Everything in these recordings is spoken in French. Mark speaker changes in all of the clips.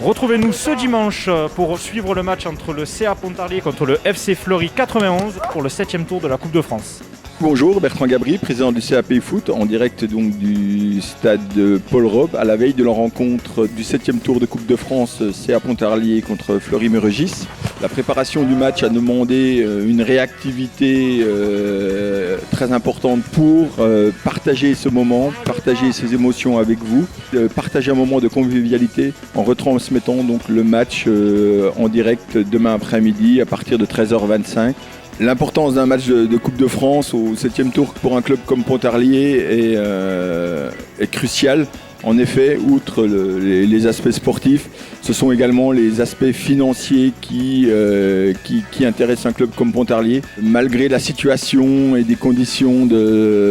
Speaker 1: Retrouvez-nous ce dimanche pour suivre le match entre le CA Pontarlier contre le FC Fleury 91 pour le 7e tour de la Coupe de France.
Speaker 2: Bonjour, Bertrand Gabry, président du CAP Foot, en direct donc du stade Paul Robe, à la veille de la rencontre du 7e tour de Coupe de France CA Pontarlier contre Fleury-Mérogis. La préparation du match a demandé une réactivité très importante pour partager ce moment, partager ces émotions avec vous, partager un moment de convivialité en retransmettant donc le match en direct demain après-midi à partir de 13h25. L'importance d'un match de Coupe de France au 7e tour pour un club comme Pontarlier est cruciale. En effet, outre les aspects sportifs, ce sont également les aspects financiers qui intéressent un club comme Pontarlier. Malgré la situation et des conditions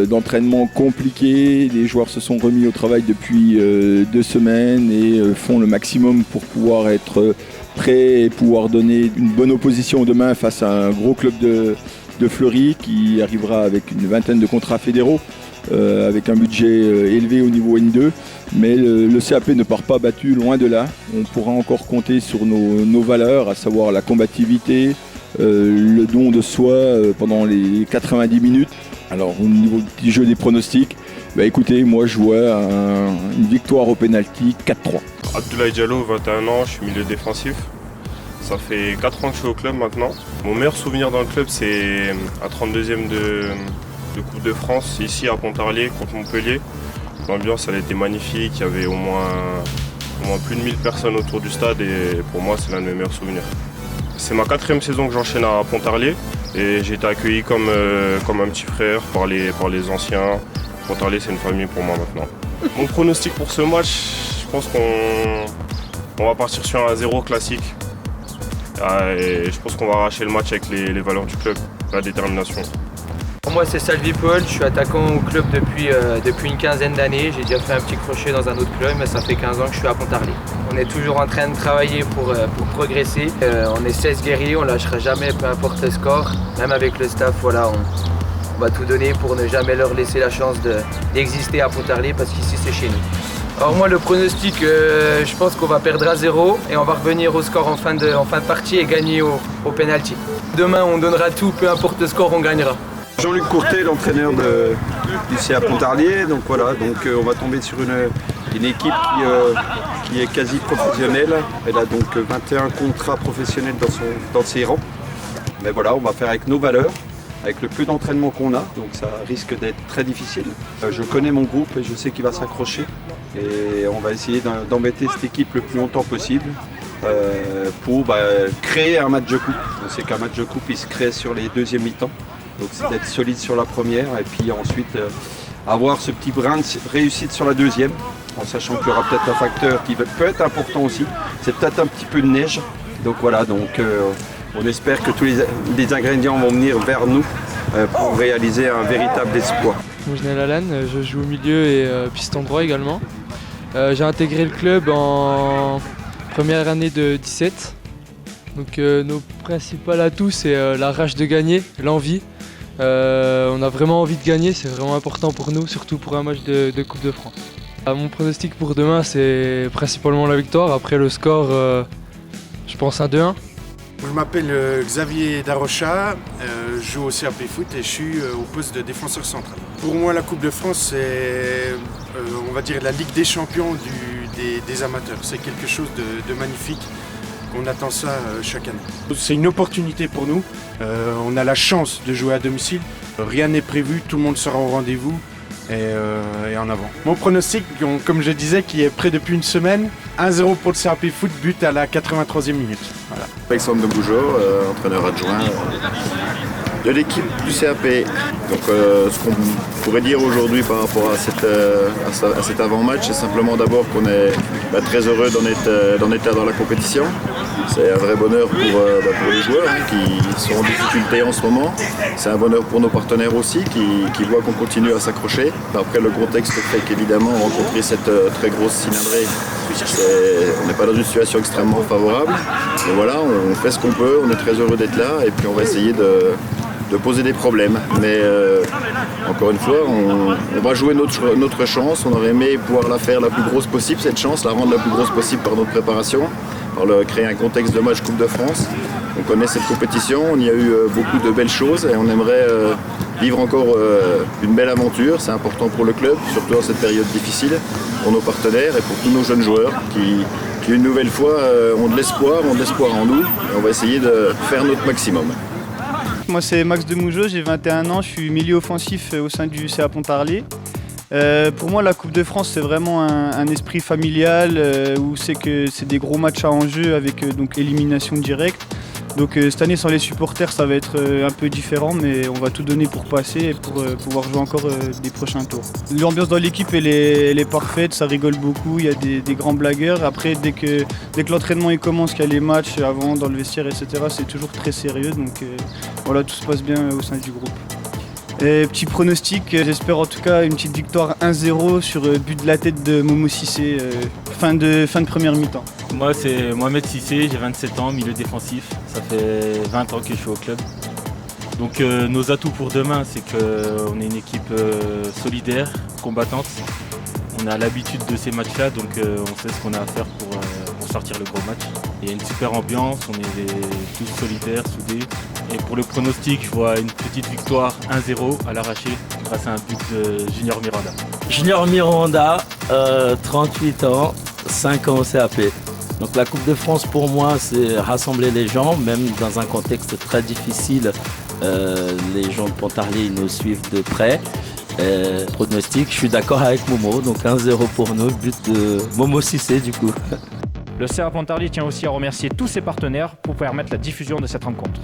Speaker 2: d'entraînement compliquées, les joueurs se sont remis au travail depuis 2 semaines et font le maximum pour pouvoir être prêts et pouvoir donner une bonne opposition demain face à un gros club de Fleury qui arrivera avec une vingtaine de contrats fédéraux, avec un budget élevé au niveau N2. Mais le CAP ne part pas battu, loin de là. On pourra encore compter sur nos valeurs, à savoir la combativité, le don de soi pendant les 90 minutes. Alors au niveau du jeu des pronostics, écoutez, moi je vois une victoire au pénalty 4-3.
Speaker 3: Abdoulaye Diallo, 21 ans, je suis milieu défensif. Ça fait 4 ans que je suis au club maintenant. Mon meilleur souvenir dans le club, c'est un 32e de Coupe de France, ici à Pontarlier contre Montpellier. L'ambiance, elle était magnifique, il y avait au moins plus de 1000 personnes autour du stade et pour moi, c'est l'un de mes meilleurs souvenirs. C'est ma 4e saison que j'enchaîne à Pontarlier et j'ai été accueilli comme un petit frère par les anciens. Pontarlier, c'est une famille pour moi maintenant. Mon pronostic pour ce match, je pense qu'on va partir sur un 0 classique. Et je pense qu'on va arracher le match avec les valeurs du club, la détermination.
Speaker 4: Pour moi, c'est Salvi Paul, je suis attaquant au club depuis une quinzaine d'années. J'ai déjà fait un petit crochet dans un autre club, mais ça fait 15 ans que je suis à Pontarlier. On est toujours en train de travailler pour progresser. On est 16 guerriers, on ne lâchera jamais, peu importe le score. Même avec le staff, voilà, on va tout donner pour ne jamais leur laisser la chance d'exister à Pontarlier, parce qu'ici, c'est chez nous. Alors moi, le pronostic, je pense qu'on va perdre à 0 et on va revenir au score en fin de partie et gagner au penalty. Demain, on donnera tout, peu importe le score, on gagnera.
Speaker 5: Jean-Luc Courtet, l'entraîneur du CA Pontarlier, donc voilà, on va tomber sur une équipe qui est quasi professionnelle. Elle a donc 21 contrats professionnels dans ses rangs. Mais voilà, on va faire avec nos valeurs, avec le peu d'entraînement qu'on a, donc ça risque d'être très difficile. Je connais mon groupe et je sais qu'il va s'accrocher et on va essayer d'embêter cette équipe le plus longtemps possible pour créer un match de coupe. On sait qu'un match de coupe il se crée sur les deuxièmes mi-temps. Donc c'est d'être solide sur la première et puis ensuite avoir ce petit brin de réussite sur la deuxième, en sachant qu'il y aura peut-être un facteur qui peut être important aussi, c'est peut-être un petit peu de neige. Donc voilà, on espère que tous les ingrédients vont venir vers nous pour réaliser un véritable exploit.
Speaker 6: Moi je suis Alan, je joue au milieu et piston droit également. J'ai intégré le club en première année de 17. Donc nos principaux atouts c'est la rage de gagner, l'envie. On a vraiment envie de gagner, c'est vraiment important pour nous, surtout pour un match de Coupe de France. Mon pronostic pour demain c'est principalement la victoire, après le score je pense un 2-1.
Speaker 7: Je m'appelle Xavier Darocha, je joue au CAP Foot et je suis au poste de défenseur central. Pour moi la Coupe de France c'est on va dire la Ligue des champions des amateurs, c'est quelque chose de magnifique. On attend ça chaque année. C'est une opportunité pour nous, on a la chance de jouer à domicile, rien n'est prévu, tout le monde sera au rendez-vous et en avant. Mon pronostic, comme je disais, qui est prêt depuis une semaine, 1-0 pour le CAP Foot, but à la 83e minute. Voilà.
Speaker 8: Alexandre de Bougeot, entraîneur adjoint de l'équipe du CAP. Donc ce qu'on pourrait dire aujourd'hui par rapport à cet avant-match, c'est simplement d'abord qu'on est très heureux d'en être là dans la compétition. C'est un vrai bonheur pour les joueurs qui sont en difficulté en ce moment. C'est un bonheur pour nos partenaires aussi qui voient qu'on continue à s'accrocher. Après le contexte fait qu'évidemment rencontrer cette très grosse cylindrée, on n'est pas dans une situation extrêmement favorable. Mais voilà, on fait ce qu'on peut, on est très heureux d'être là et puis on va essayer de poser des problèmes. Mais encore une fois, on va jouer notre chance. On aurait aimé pouvoir la faire la plus grosse possible, cette chance, la rendre la plus grosse possible par notre préparation, par créer un contexte de match Coupe de France. On connaît cette compétition, on y a eu beaucoup de belles choses et on aimerait vivre encore une belle aventure. C'est important pour le club, surtout dans cette période difficile, pour nos partenaires et pour tous nos jeunes joueurs qui une nouvelle fois ont de l'espoir en nous et on va essayer de faire notre maximum.
Speaker 9: Moi c'est Max Demougeot, j'ai 21 ans, je suis milieu offensif au sein du CA Pontarlier. Pour moi la Coupe de France c'est vraiment un esprit familial où c'est des gros matchs à enjeu avec donc élimination directe. Donc cette année sans les supporters ça va être un peu différent mais on va tout donner pour passer et pour pouvoir jouer encore des prochains tours. L'ambiance dans l'équipe elle est parfaite, ça rigole beaucoup, il y a des grands blagueurs. Après dès que l'entraînement il commence, qu'il y a les matchs avant dans le vestiaire etc. c'est toujours très sérieux donc voilà tout se passe bien au sein du groupe. Et petit pronostic, j'espère en tout cas une petite victoire 1-0 sur but de la tête de Momo Cissé, fin de première mi-temps.
Speaker 10: Moi c'est Mohamed Cissé, j'ai 27 ans, milieu défensif, ça fait 20 ans que je suis au club. Donc nos atouts pour demain c'est qu'on est une équipe solidaire, combattante. On a l'habitude de ces matchs-là donc on sait ce qu'on a à faire pour sortir le gros match. Il y a une super ambiance, on est tous solidaires, soudés. Et pour le pronostic, je vois une petite victoire 1-0 à l'arraché grâce à un but de Junior Miranda.
Speaker 11: Junior Miranda, 38 ans, 5 ans au CAP. Donc la Coupe de France pour moi c'est rassembler les gens, même dans un contexte très difficile. Les gens de Pontarlier nous suivent de près. Pronostic, je suis d'accord avec Momo, donc 1-0 pour nous, but de Momo Cissé du coup.
Speaker 1: Le CA Pontarlier tient aussi à remercier tous ses partenaires pour permettre la diffusion de cette rencontre.